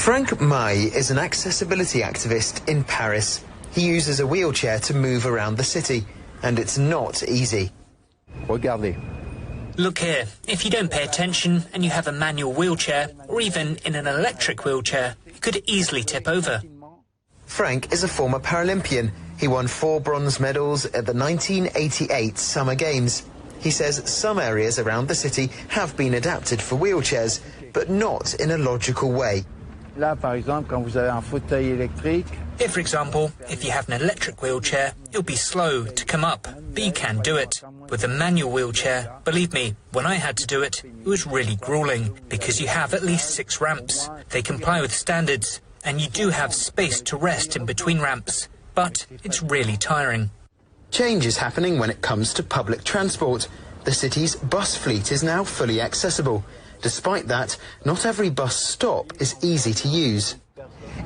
Frank May is an accessibility activist in Paris. He uses a wheelchair to move around the city, and it's not easy. Regardez. Look here, if you don't pay attention and you have a manual wheelchair, or even in an electric wheelchair, you could easily tip over. Frank is a former Paralympian. He won 4 bronze medals at the 1988 Summer Games. He says some areas around the city have been adapted for wheelchairs, but not in a logical way. If, for example, if you have an electric wheelchair, it'll be slow to come up, but you can do it. With a manual wheelchair, believe me, when I had to do it, it was really grueling, because you have at least 6 ramps. They comply with standards, and you do have space to rest in between ramps, but it's really tiring. Change is happening when it comes to public transport. The city's bus fleet is now fully accessible. Despite that, not every bus stop is easy to use.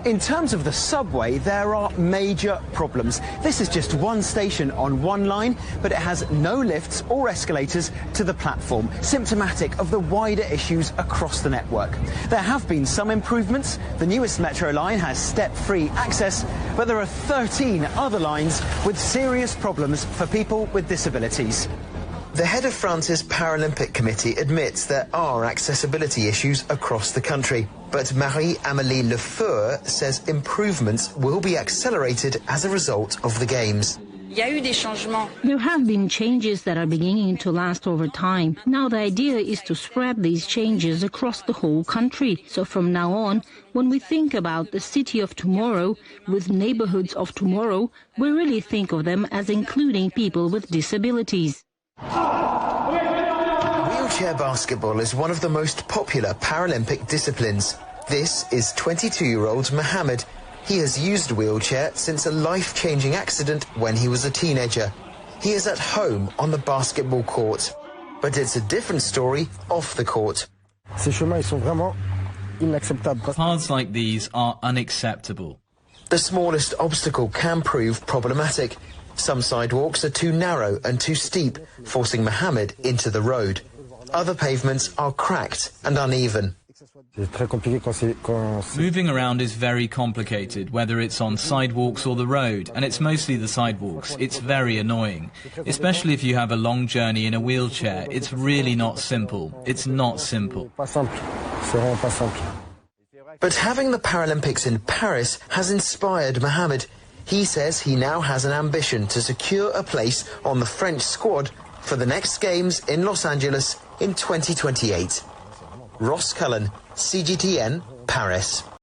In terms of the subway, there are major problems. This is just one station on one line, but it has no lifts or escalators to the platform, symptomatic of the wider issues across the network. There have been some improvements. The newest metro line has step-free access, but there are 13 other lines with serious problems for people with disabilities. The head of France's Paralympic Committee admits there are accessibility issues across the country. But Marie-Amélie Lefeur says improvements will be accelerated as a result of the Games. There have been changes that are beginning to last over time. Now the idea is to spread these changes across the whole country. So from now on, when we think about the city of tomorrow with neighborhoods of tomorrow, we really think of them as including people with disabilities. Wheelchair basketball is one of the most popular Paralympic disciplines. This is 22-year-old Mohammed. He has used a wheelchair since a life-changing accident when he was a teenager. He is at home on the basketball court. But it's a different story off the court. Paths like these are unacceptable. The smallest obstacle can prove problematic. Some sidewalks are too narrow and too steep, forcing Mohammed into the road. Other pavements are cracked and uneven. Moving around is very complicated, whether it's on sidewalks or the road, and it's mostly the sidewalks. It's very annoying, especially if you have a long journey in a wheelchair. It's really not simple. It's not simple. But having the Paralympics in Paris has inspired Mohammed. He says he now has an ambition to secure a place on the French squad for the next Games in Los Angeles in 2028. Cullen, CGTN, Paris.